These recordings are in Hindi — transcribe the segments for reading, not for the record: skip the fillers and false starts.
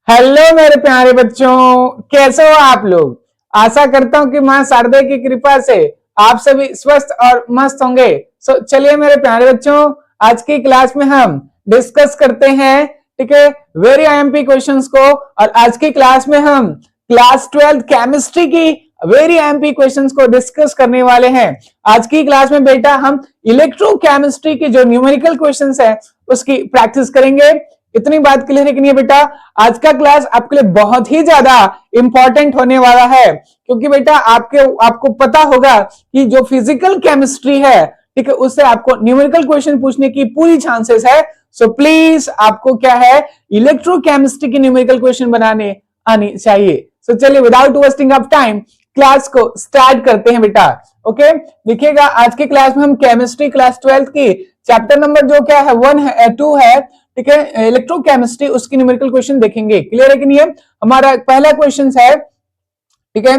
हेलो मेरे प्यारे बच्चों, कैसे हो आप लोग। आशा करता हूं कि मां शारदा की कृपा से आप सभी स्वस्थ और मस्त होंगे। चलिए मेरे प्यारे बच्चों, आज की क्लास में हम डिस्कस करते हैं, ठीक है, वेरी आईएमपी क्वेश्चंस को। और आज की क्लास में हम क्लास 12 केमिस्ट्री की वेरी आईएमपी क्वेश्चंस को डिस्कस करने वाले हैं। आज की क्लास में बेटा हम इलेक्ट्रोकेमिस्ट्री के जो न्यूमेरिकल क्वेश्चंस है उसकी प्रैक्टिस करेंगे। इतनी बात क्लियर है कि नहीं बेटा। आज का क्लास आपके लिए बहुत ही ज्यादा इंपॉर्टेंट होने वाला है, क्योंकि बेटा आपको पता होगा कि जो फिजिकल केमिस्ट्री है, ठीक है, उससे आपको न्यूमेरिकल क्वेश्चन पूछने की पूरी चांसेस है। सो प्लीज आपको क्या है, इलेक्ट्रोकेमिस्ट्री की न्यूमेरिकल क्वेश्चन बनाने आनी चाहिए। सो चलिए without wasting of time class को स्टार्ट करते हैं बेटा। ओके, देखिएगा आज के क्लास में हम केमिस्ट्री क्लास 12 की चैप्टर नंबर जो क्या है 1 है 2 है, ठीक है, इलेक्ट्रोकेमिस्ट्री, उसकी न्यूमेरिकल क्वेश्चन देखेंगे। क्लियर है कि नहीं है। हमारा पहला क्वेश्चन है, ठीक है,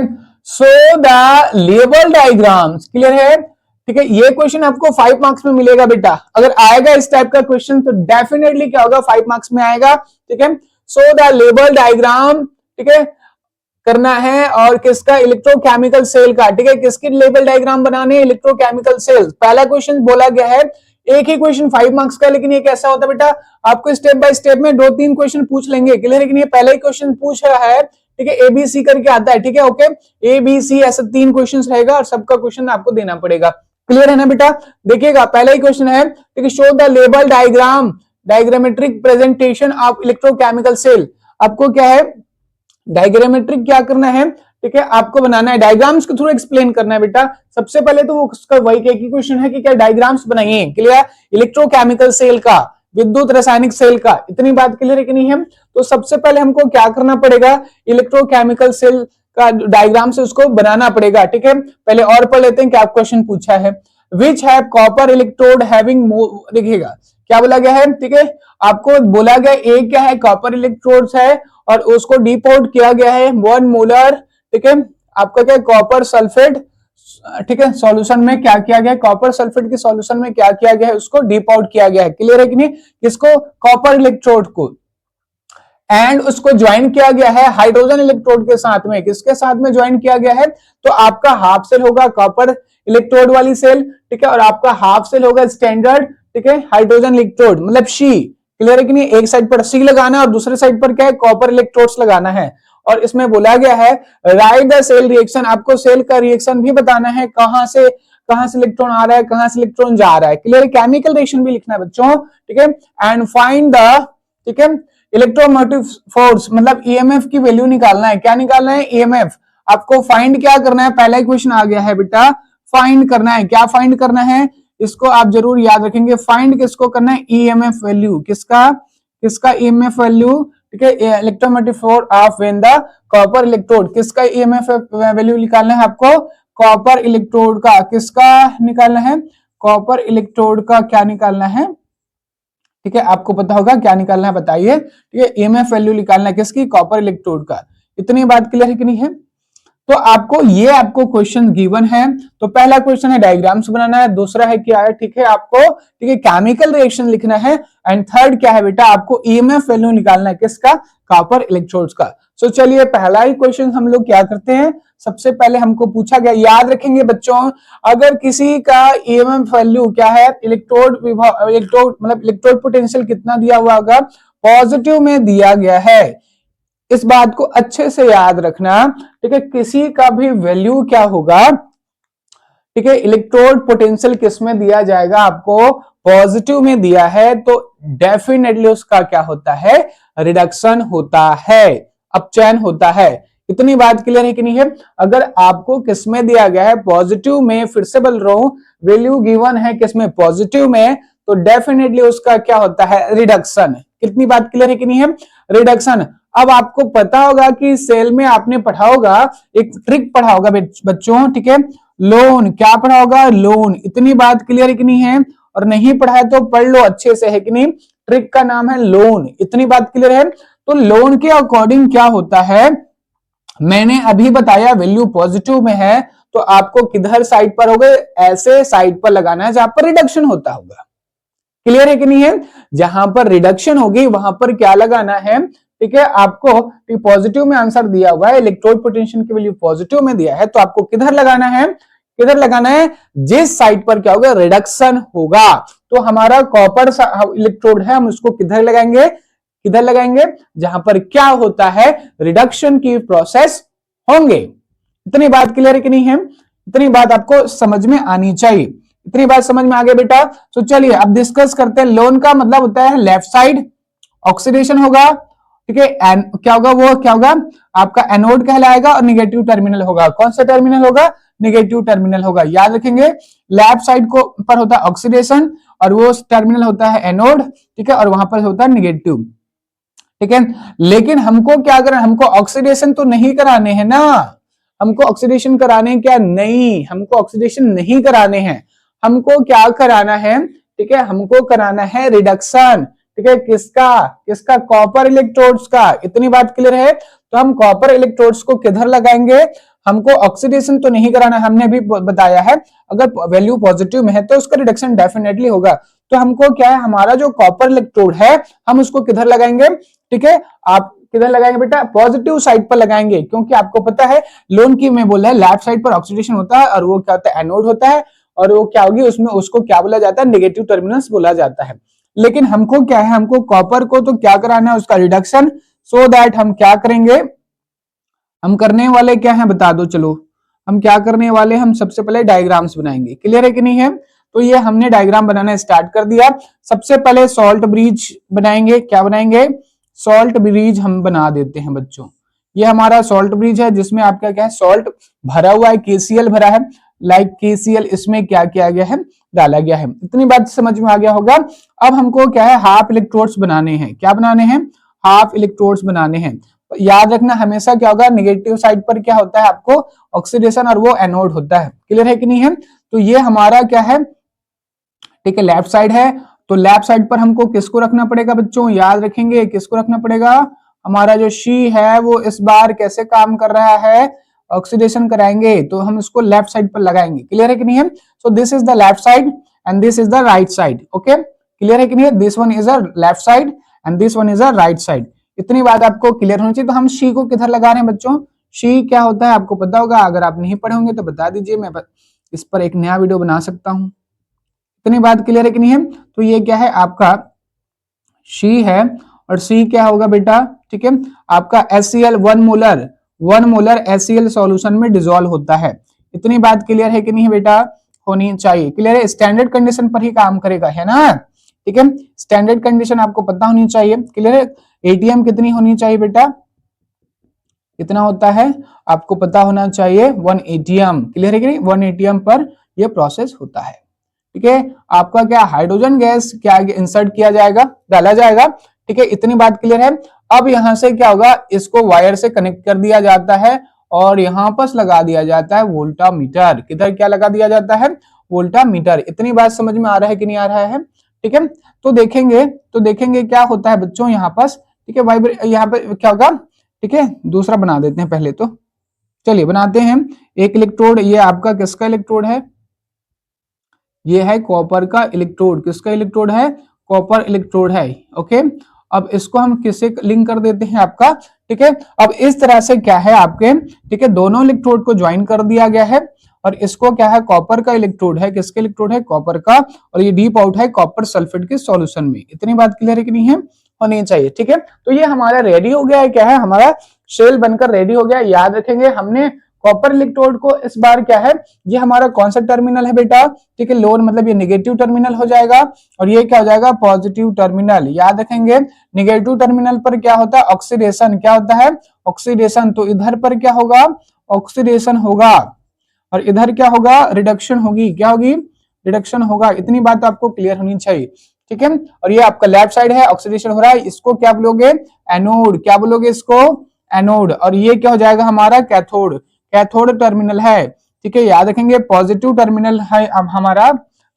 so the label diagrams. Clear है, ठीक है, ये क्वेश्चन आपको 5 मार्क्स में मिलेगा बेटा। अगर आएगा इस टाइप का क्वेश्चन तो डेफिनेटली क्या होगा, 5 मार्क्स में आएगा। ठीक है, सो द लेबल डायग्राम, ठीक है, करना है। और किसका, इलेक्ट्रोकेमिकल सेल का, ठीक है, किसकी लेबल डायग्राम बनाने, इलेक्ट्रोकेमिकल सेल। पहला क्वेश्चन बोला गया है, एक ही क्वेश्चन 5 मार्क्स का, लेकिन ये कैसा होता है बेटा, आपको स्टेप बाय स्टेप में 2-3 क्वेश्चन पूछ लेंगे। क्लियर है कि नहीं। पहला ही क्वेश्चन पूछ रहा है, ठीक है, एबीसी करके आता है, ठीक है, ओके, एबीसी ऐसा 3 क्वेश्चन रहेगा और सबका क्वेश्चन आपको देना पड़ेगा। क्लियर है ना बेटा। देखिएगा पहला ही क्वेश्चन है, ठीक है, show the label diagram, diagrammatic presentation of electrochemical cell. आपको क्या है, डायग्रामेट्रिक क्या करना है, ठीक है, आपको बनाना है, डायग्राम्स के थ्रू एक्सप्लेन करना है बेटा। सबसे पहले तो वो उसका वही एक ही क्वेश्चन है कि क्या डायग्राम्स बनाइए। क्लियर, इलेक्ट्रोकेमिकल सेल का, विद्युत रासायनिक सेल का। इतनी बात क्लियर है कि नहीं है। तो सबसे पहले हमको क्या करना पड़ेगा, इलेक्ट्रोकेमिकल सेल का डायग्राम से उसको बनाना पड़ेगा। ठीक है, पहले और पढ़ लेते हैं क्या क्वेश्चन पूछा है। Which have copper electrode having, देखिएगा क्या बोला गया है, ठीक है, आपको बोला गया एक क्या है, कॉपर इलेक्ट्रोड्स है और उसको डिपोर्ट किया गया है 1 मोलर, ठीक है, आपका क्या कॉपर सल्फेट, ठीक है, सॉल्यूशन में क्या किया गया है, कॉपर सल्फेट के सॉल्यूशन में क्या किया गया है, उसको डिपोर्ट किया गया है। क्लियर है कि नहीं, किसको, कॉपर इलेक्ट्रोड को। एंड उसको ज्वाइन किया गया है हाइड्रोजन इलेक्ट्रोड के साथ में। किसके साथ में ज्वाइन किया गया है, तो आपका हाफ सेल होगा कॉपर इलेक्ट्रोड वाली सेल, ठीक है, और आपका हाफ सेल होगा स्टैंडर्ड, ठीक है, हाइड्रोजन इलेक्ट्रोड, मतलब सी। क्लियर है कि नहीं, एक साइड पर सी लगाना है और दूसरे साइड पर क्या है, कॉपर इलेक्ट्रोड्स लगाना है। और इसमें बोला गया है राइट द सेल रिएक्शन, आपको सेल का रिएक्शन भी बताना है, कहां से इलेक्ट्रॉन आ रहा है, कहां से इलेक्ट्रॉन जा रहा है। क्लियर, केमिकल रिएक्शन भी लिखना है बच्चों, ठीक है। एंड फाइंड द, ठीक है, इलेक्ट्रोमोटिव फोर्स, मतलब ईएमएफ की वैल्यू निकालना है। क्या निकालना है, ईएमएफ। आपको फाइंड क्या करना है, पहला क्वेश्चन आ गया है बेटा, फाइंड करना है। क्या फाइंड करना है, इसको आप जरूर याद रखेंगे। फाइंड किसको करना है, ईएमएफ वैल्यू। किसका ईएमएफ वैल्यू, ठीक है, electromotive force of when the copper electrode. किसका ईएमएफ वैल्यू निकालना है आपको, कॉपर इलेक्ट्रोड का। किसका निकालना है, कॉपर इलेक्ट्रोड का। क्या निकालना है, ठीक है, आपको पता होगा क्या निकालना है, बताइए। ठीक है, ईएमएफ वैल्यू निकालना है किसकी, कॉपर इलेक्ट्रोड का। इतनी बात क्लियर है कि नहीं है। तो आपको क्वेश्चन गिवन है। तो पहला क्वेश्चन है डायग्राम्स बनाना है, दूसरा है क्या है, ठीक है, आपको, ठीक है, केमिकल रिएक्शन लिखना है। एंड थर्ड क्या है बेटा, आपको ईएमएफ वैल्यू निकालना है किसका, कॉपर इलेक्ट्रोड्स का। सो चलिए पहला ही क्वेश्चन हम लोग क्या करते हैं, सबसे पहले हमको पूछा गया, याद रखेंगे बच्चों, अगर किसी का ईएमएफ वैल्यू क्या है, इलेक्ट्रोड मतलब इलेक्ट्रोड पोटेंशियल कितना दिया हुआ होगा, पॉजिटिव में दिया गया है। इस बात को अच्छे से याद रखना, ठीक है, किसी का भी वैल्यू क्या होगा, ठीक है, इलेक्ट्रोड पोटेंशियल किस में दिया जाएगा, आपको पॉजिटिव में दिया है तो डेफिनेटली उसका क्या होता है, रिडक्शन होता है, अपचयन होता है। इतनी बात क्लियर है कि नहीं है। अगर आपको किसमें दिया गया है, पॉजिटिव में, फिर से बोल रहा हूं, वैल्यू गिवन है किसमें, पॉजिटिव में, तो डेफिनेटली उसका क्या होता है, रिडक्शन। कितनी बात क्लियर है कि नहीं है, रिडक्शन। अब आपको पता होगा कि सेल में आपने पढ़ा होगा, एक ट्रिक पढ़ा होगा बच्चों, ठीक है, लोन। क्या पढ़ा होगा, लोन। इतनी बात क्लियर है कि नहीं है, और नहीं पढ़ा है तो पढ़ लो अच्छे से, है कि नहीं। ट्रिक का नाम है लोन। इतनी बात क्लियर है। तो लोन के अकॉर्डिंग क्या होता है, मैंने अभी बताया, वैल्यू पॉजिटिव में है तो आपको किधर साइड पर होगा, ऐसे साइड पर लगाना है जहां पर रिडक्शन होता होगा। क्लियर है कि नहीं है, जहां पर रिडक्शन होगी वहां पर क्या लगाना है, ठीक है, आपको पॉजिटिव में आंसर दिया हुआ है, इलेक्ट्रोड पोटेंशियल की वैल्यू पॉजिटिव में दिया है, तो आपको किधर लगाना है, किधर लगाना है, जिस साइड पर क्या होगा, रिडक्शन होगा। तो हमारा कॉपर इलेक्ट्रोड है, हम उसको किधर लगाएंगे, किधर लगाएंगे, जहां पर क्या होता है, रिडक्शन की प्रोसेस होंगे। इतनी बात क्लियर है कि नहीं है, इतनी बात आपको समझ में आनी चाहिए। इतनी बात समझ में आ गया बेटा। तो चलिए अब डिस्कस करते हैं। लोन का मतलब होता है लेफ्ट साइड, ऑक्सीडेशन होगा, ठीक है, क्या होगा, वो क्या होगा, आपका एनोड कहलाएगा और निगेटिव टर्मिनल होगा। कौन सा टर्मिनल होगा, निगेटिव टर्मिनल होगा। याद रखेंगे, लेफ्ट साइड को पर होता है ऑक्सीडेशन और वो टर्मिनल होता है एनोड, ठीक है, और वहां पर होता है निगेटिव, ठीक है। लेकिन हमको क्या करना, हमको ऑक्सीडेशन तो नहीं कराने हैं ना, हमको ऑक्सीडेशन कराने क्या नहीं, हमको ऑक्सीडेशन नहीं कराने हैं, हमको क्या कराना है, ठीक है, हमको कराना है रिडक्शन, ठीक है, किसका, किसका, कॉपर इलेक्ट्रोड्स का। इतनी बात क्लियर है। तो हम कॉपर इलेक्ट्रोड्स को किधर लगाएंगे, हमको ऑक्सीडेशन तो नहीं कराना, हमने भी बताया है अगर वैल्यू पॉजिटिव में है तो उसका रिडक्शन डेफिनेटली होगा। तो हमको क्या है, हमारा जो कॉपर इलेक्ट्रोड है हम उसको किधर लगाएंगे, ठीक है, आप किधर लगाएंगे बेटा, पॉजिटिव साइड पर लगाएंगे, क्योंकि आपको पता है लोन की में बोला है लेफ्ट साइड पर ऑक्सीडेशन होता है और वो क्या होता है, एनोड होता है, और वो क्या होगी उसमें, उसको क्या बोला जाता है, नेगेटिव टर्मिनल्स बोला जाता है। लेकिन हमको क्या है, हमको कॉपर को तो क्या कराना है, उसका रिडक्शन। सो दैट हम क्या करेंगे, हम करने वाले क्या है बता दो, चलो हम क्या करने वाले, हम सबसे पहले डायग्राम्स बनाएंगे। क्लियर है कि नहीं है। तो ये हमने डायग्राम बनाना स्टार्ट कर दिया। सबसे पहले सॉल्ट ब्रिज बनाएंगे। क्या बनाएंगे, सॉल्ट ब्रिज हम बना देते हैं बच्चों। ये हमारा सॉल्ट ब्रिज है जिसमें आपका क्या है, सॉल्ट भरा हुआ है, केसीएल भरा है, लाइक केसीएल इसमें क्या किया गया है, डाला गया है। इतनी बात समझ में आ गया होगा। अब हमको क्या है, हाफ इलेक्ट्रोड्स बनाने हैं। क्या बनाने हैं, हाफ इलेक्ट्रोड्स बनाने हैं। याद रखना हमेशा क्या होगा, निगेटिव साइड पर क्या होता है आपको, ऑक्सीडेशन, और वो एनोड होता है। क्लियर है कि नहीं है। तो ये हमारा क्या है, ठीक है, लेफ्ट साइड है। तो लेफ्ट साइड पर हमको किसको रखना पड़ेगा बच्चों, याद रखेंगे किसको रखना पड़ेगा, हमारा जो शी है वो इस बार कैसे काम कर रहा है, ऑक्सीडेशन कराएंगे, तो हम इसको लेफ्ट साइड पर लगाएंगे। क्लियर है कि नहीं है। So this is the left side and this is the right side. Okay, clear है कि नहीं है। This one is a left side and this one is a right side. इतनी बात आपको क्लियर होनी चाहिए। तो हम शी को किधर लगा रहे हैं बच्चों, शी क्या होता है आपको पता होगा, अगर आप नहीं पढ़े होंगे तो बता दीजिए, मैं इस पर एक नया वीडियो बना सकता हूं। इतनी बात क्लियर है कि नहीं है। तो ये क्या है आपका शी है, और सी क्या होगा बेटा, ठीक है, आपका HCl 1 मोलर HCl सॉल्यूशन में डिसॉल्व होता है। इतनी बात क्लियर है कि नहीं बेटा, होनी चाहिए। क्लियर है, स्टैंडर्ड कंडीशन पर ही काम करेगा, है ना, ठीक है, स्टैंडर्ड कंडीशन आपको पता होनी चाहिए। क्लियर है, एटीएम कितनी होनी चाहिए बेटा, कितना होता है आपको पता होना चाहिए, 1 एटीएम। क्लियर है कि नहीं, 1 एटीएम पर यह प्रोसेस होता है। ठीक है, आपका क्या हाइड्रोजन गैस क्या इंसर्ट किया जाएगा, डाला जाएगा। ठीक है, इतनी बात क्लियर है। अब यहां से क्या होगा, इसको वायर से कनेक्ट कर दिया जाता है और यहां पर लगा दिया जाता है वोल्टामीटर। किधर क्या लगा दिया जाता है, वोल्टामीटर। इतनी बात समझ में आ रहा है कि नहीं आ रहा है, ठीक है। तो देखेंगे क्या होता है बच्चों यहाँ पर, ठीक है, वाइब्रेट यहाँ पे क्या होगा, ठीक है, दूसरा बना देते हैं पहले तो, चलिए बनाते हैं। एक इलेक्ट्रोड, ये आपका किसका इलेक्ट्रोड है, ये है कॉपर का इलेक्ट्रोड। किसका इलेक्ट्रोड है, कॉपर इलेक्ट्रोड है। ओके, अब इसको हम किससे लिंक कर देते हैं आपका, ठीक है। अब इस तरह से क्या है आपके, ठीक है, दोनों इलेक्ट्रोड को ज्वाइन कर दिया गया है और इसको क्या है, कॉपर का इलेक्ट्रोड है। किसका इलेक्ट्रोड है, कॉपर का, और ये डीप आउट है कॉपर सल्फेट के सॉल्यूशन में। इतनी बात क्लियर है कि नहीं है, होनी चाहिए। ठीक है, तो ये हमारा रेडी हो गया है, क्या है, हमारा शेल बनकर रेडी हो गया। याद रखेंगे हमने कॉपर इलेक्ट्रोड को इस बार क्या है, ये हमारा कौन सा टर्मिनल है बेटा, ठीक है, लोन मतलब ये नेगेटिव टर्मिनल हो जाएगा और ये क्या हो जाएगा, पॉजिटिव टर्मिनल। याद रखेंगे नेगेटिव टर्मिनल पर क्या होता है, ऑक्सीडेशन। क्या होता है, ऑक्सीडेशन। तो इधर पर क्या होगा, ऑक्सीडेशन होगा और इधर क्या होगा, रिडक्शन होगी। क्या होगी, रिडक्शन होगा। इतनी बात आपको क्लियर होनी चाहिए, ठीक है। और ये आपका लेफ्ट साइड है, ऑक्सीडेशन हो रहा है, इसको क्या बोलोगे, एनोड। क्या बोलोगे इसको, एनोड। और ये क्या हो जाएगा हमारा, कैथोड। कैथोड टर्मिनल है, ठीक है। याद रखेंगे पॉजिटिव टर्मिनल है अब हमारा,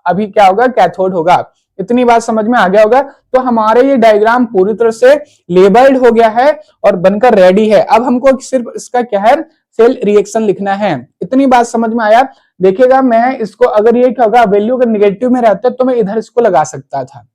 अभी क्या होगा, कैथोड होगा। इतनी बात समझ में आ गया होगा। तो हमारे ये डायग्राम पूरी तरह से लेबल्ड हो गया है और बनकर रेडी है। अब हमको सिर्फ इसका क्या है, सेल रिएक्शन लिखना है। इतनी बात समझ में आया। देखिएगा मैं इसको, अगर ये क्या होगा, वैल्यू अगर निगेटिव में रहता तो मैं इधर इसको लगा सकता था,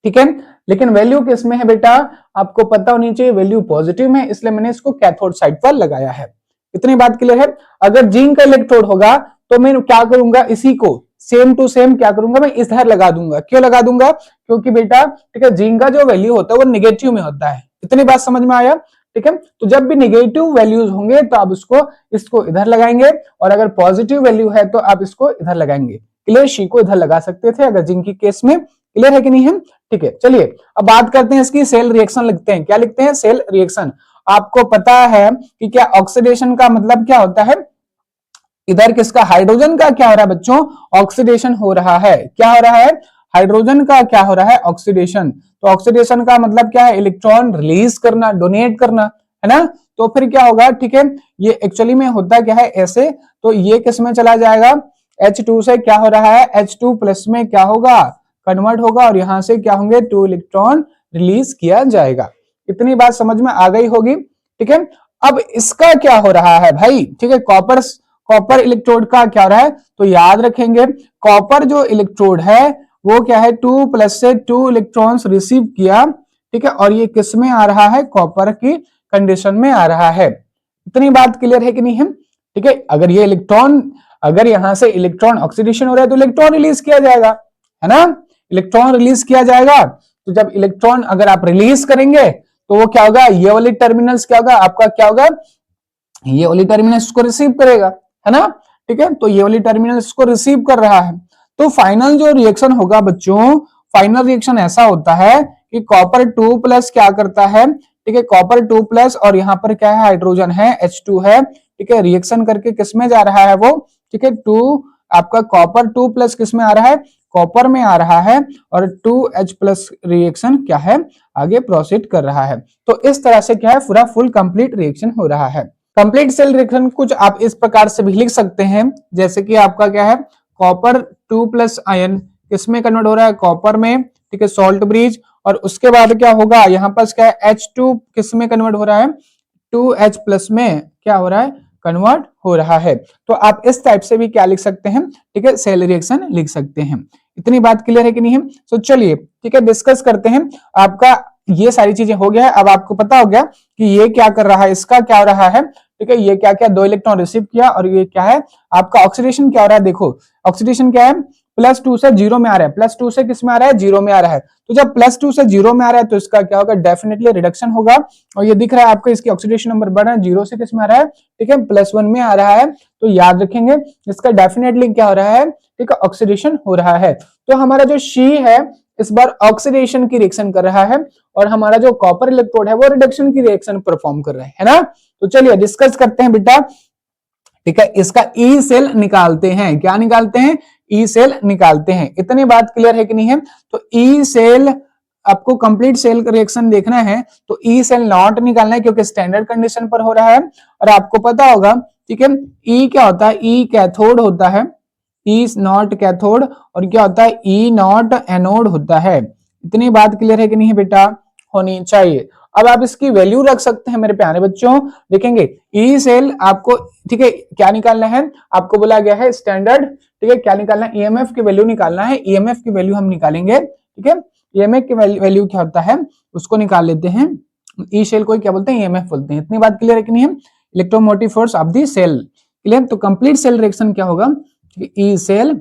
ठीक है। लेकिन वैल्यू किस में है बेटा, आपको पता होनी चाहिए, वैल्यू पॉजिटिव में, इसलिए मैंने इसको कैथोड साइड पर लगाया है। इतनी बात क्लियर है। अगर जिंक का इलेक्ट्रोड होगा तो मैं क्या करूंगा, इसी को सेम टू सेम क्या करूंगा, मैं इधर लगा दूंगा। क्यों लगा दूंगा, क्योंकि बेटा ठीक है जिंक का जो वैल्यू होता है वो निगेटिव में होता है। इतनी बात समझ में आया, ठीक है। तो जब भी निगेटिव वैल्यूज होंगे तो आप इसको इधर लगाएंगे, और अगर पॉजिटिव वैल्यू है तो आप इसको इधर लगाएंगे। क्लियर, शी को इधर लगा सकते थे अगर जिंक की केस में। क्लियर है कि नहीं है, ठीक है। चलिए अब बात करते हैं इसकी सेल रिएक्शन लिखते हैं। क्या लिखते हैं, सेल रिएक्शन। आपको पता है कि क्या ऑक्सीडेशन का मतलब क्या होता है, इधर किसका, हाइड्रोजन का क्या हो रहा है बच्चों, ऑक्सीडेशन हो रहा है। क्या हो रहा है, हाइड्रोजन का क्या हो रहा है, ऑक्सीडेशन। तो ऑक्सीडेशन का मतलब क्या है, इलेक्ट्रॉन रिलीज करना, डोनेट करना, है ना। तो फिर क्या होगा, ठीक है, ये एक्चुअली में होता क्या है ऐसे, तो ये किस में चला जाएगा, H2 से क्या हो रहा है, H2 प्लस में क्या होगा, कन्वर्ट होगा, और यहां से क्या होंगे, 2 इलेक्ट्रॉन रिलीज किया जाएगा। इतनी बात समझ में आ गई होगी, ठीक है। अब इसका क्या हो रहा है भाई, ठीक है, कॉपर इलेक्ट्रोड का क्या हो रहा है, तो याद रखेंगे कॉपर जो इलेक्ट्रोड है वो क्या है, 2 प्लस से 2 इलेक्ट्रॉन्स रिसीव किया, ठीक है, और ये किस में आ रहा है, कॉपर की कंडीशन में आ रहा है। इतनी बात क्लियर है कि नहीं है, ठीक है। अगर ये इलेक्ट्रॉन, अगर यहां से इलेक्ट्रॉन ऑक्सीडेशन हो रहा है तो इलेक्ट्रॉन रिलीज किया जाएगा, है ना, इलेक्ट्रॉन रिलीज किया जाएगा। तो जब इलेक्ट्रॉन अगर आप रिलीज करेंगे तो वो क्या होगा, ये वाले टर्मिनल्स क्या होगा, आपका क्या होगा, ये वाली टर्मिनल्स को रिसीव करेगा, है ना, ठीक है। तो ये वाली टर्मिनल्स को रिसीव कर रहा है। तो फाइनल जो रिएक्शन होगा बच्चों, फाइनल रिएक्शन ऐसा होता है कि कॉपर 2 प्लस क्या करता है, ठीक है, कॉपर 2 प्लस, और यहाँ पर क्या है, हाइड्रोजन है, H2 है, ठीक है, रिएक्शन करके किस में जा रहा है वो, ठीक है, 2, आपका कॉपर 2 प्लस किस में आ रहा है, कॉपर में आ रहा है, और 2H प्लस रिएक्शन क्या है, आगे प्रोसीड कर रहा है। तो इस तरह से क्या है, पूरा फुल कंप्लीट रिएक्शन हो रहा है। कंप्लीट सेल रिएक्शन कुछ आप इस प्रकार से भी लिख सकते हैं, जैसे कि आपका क्या है, कॉपर 2 प्लस आयन किस में कन्वर्ट हो रहा है, कॉपर में, ठीक है, सॉल्ट ब्रिज, और उसके बाद क्या होगा, यहाँ पर क्या है, H2 किस में कन्वर्ट हो रहा है, 2H प्लस में क्या हो रहा है, कन्वर्ट हो रहा है। तो आप इस टाइप से भी क्या लिख सकते हैं, ठीक है, सेल रिएक्शन लिख सकते हैं। इतनी बात क्लियर है कि नहीं है। तो चलिए ठीक है, डिस्कस करते हैं। आपका ये सारी चीजें हो गया है, अब आपको पता हो गया कि ये क्या कर रहा है, इसका क्या हो रहा है, ठीक है, ये क्या क्या 2 इलेक्ट्रॉन रिसीव किया, और ये क्या है, आपका ऑक्सीडेशन क्या हो रहा है, देखो ऑक्सीडेशन क्या है, +2 से 0 में आ रहा है, +2 से किस में आ रहा है, 0 में आ रहा है। तो जब +2 से 0 में आ रहा है तो इसका क्या होगा, डेफिनेटली रिडक्शन होगा। और ये दिख रहा है आपको, इसकी ऑक्सीडेशन नंबर बढ़ रहा है, 0 से किस में आ रहा है, ठीक है, +1 में आ रहा है। तो याद रखेंगे इसका डेफिनेटली क्या हो रहा है, ठीक है, ऑक्सीडेशन हो रहा है। तो हमारा जो शी है इस बार ऑक्सीडेशन की रिएक्शन कर रहा है, और हमारा जो कॉपर इलेक्ट्रोड है वो रिडक्शन की रिएक्शन परफॉर्म कर रहा है ना। तो चलिए डिस्कस करते हैं बेटा, ठीक है, इसका ई सेल निकालते हैं। क्या निकालते हैं, ई सेल निकालते हैं। इतनी बात क्लियर है कि नहीं है। तो ई सेल, आपको कंप्लीट सेल रिएक्शन देखना है तो ई सेल नॉट निकालना है, क्योंकि स्टैंडर्ड कंडीशन पर हो रहा है। और आपको पता होगा, ठीक है, ई क्या होता है, ई कैथोड होता है, ई नॉट कैथोड, और क्या होता है, ई नॉट एनोड होता है। इतनी बात क्लियर है कि नहीं बेटा, होनी चाहिए। अब आप इसकी वैल्यू रख सकते हैं मेरे प्यारे बच्चों, देखेंगे ई सेल आपको, ठीक है, क्या निकालना है, आपको बोला गया है स्टैंडर्ड, ठीक है, क्या निकालना है, ईएमएफ की वैल्यू निकालना है। ईएमएफ की वैल्यू हम निकालेंगे, ठीक है, ईएमएफ की वैल्यू क्या होता है उसको निकाल लेते हैं। ई सेल को क्या बोलते हैं, ईएमएफ बोलते हैं। इतनी बात क्लियर है कि नहीं है, electromotive force of the cell. Clear, तो कंप्लीट सेल रिएक्शन क्या होगा, E cell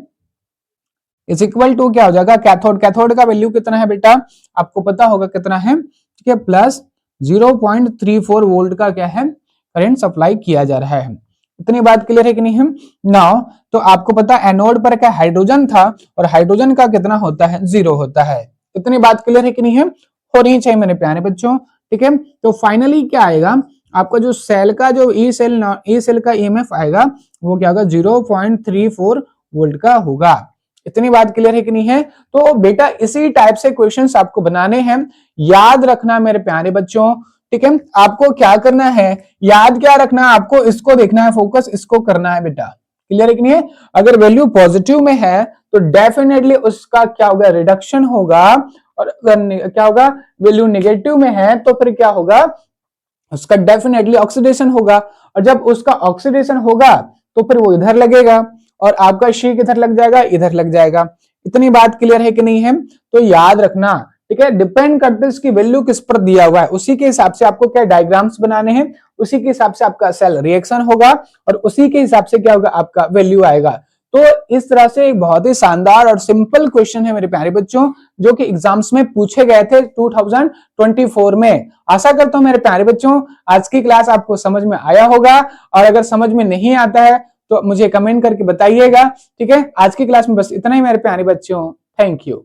is equal to क्या हो जाएगा, कैथोड। कैथोड का वैल्यू कितना है बेटा, आपको पता होगा कितना है, ठीक है, प्लस 0.34 वोल्ट का क्या है, करंट सप्लाई किया जा रहा है। इतनी बात क्लियर है कि नहीं है। नाउ तो आपको पता है एनोड पर क्या हाइड्रोजन था, और हाइड्रोजन का कितना होता है, 0 होता है। इतनी बात क्लियर है कि नहीं है, होनी चाहिए मेरे प्यारे बच्चों, ठीक है। तो फाइनली क्या आएगा, आपका जो सेल का जो ई सेल का ईएमएफ आएगा वो क्या होगा, 0.34 वोल्ट का होगा। इतनी बात क्लियर है कि नहीं है। तो बेटा इसी टाइप से क्वेश्चंस आपको बनाने हैं, याद रखना मेरे प्यारे बच्चों, ठीक है। आपको क्या करना है, याद क्या रखना है, आपको इसको देखना है, फोकस इसको करना है बेटा। क्लियर है कि नहीं है। अगर वैल्यू पॉजिटिव में है तो डेफिनेटली उसका क्या होगा, रिडक्शन होगा। और अगर क्या होगा, वैल्यू नेगेटिव में है तो फिर क्या होगा, उसका डेफिनेटली ऑक्सीडेशन होगा। और जब उसका ऑक्सीडेशन होगा तो फिर वो इधर लगेगा, और आपका शी किधर लग जाएगा, इधर लग जाएगा। इतनी बात क्लियर है कि नहीं है। तो याद रखना, ठीक है, डिपेंड करते उसकी वैल्यू किस पर दिया हुआ है, उसी के हिसाब से आपको क्या डायग्राम्स बनाने हैं, उसी के हिसाब से आपका सेल रिएक्शन होगा और उसी के हिसाब से क्या होगा आपका वैल्यू आएगा। तो इस तरह से एक बहुत ही शानदार और सिंपल क्वेश्चन है मेरे प्यारे बच्चों, जो कि एग्जाम्स में पूछे गए थे 2024 में। आशा करता हूं मेरे प्यारे बच्चों आज की क्लास आपको समझ में आया होगा, और अगर समझ में नहीं आता है तो मुझे कमेंट करके बताइएगा। ठीक है, आज की क्लास में बस इतना ही मेरे प्यारे बच्चों, थैंक यू।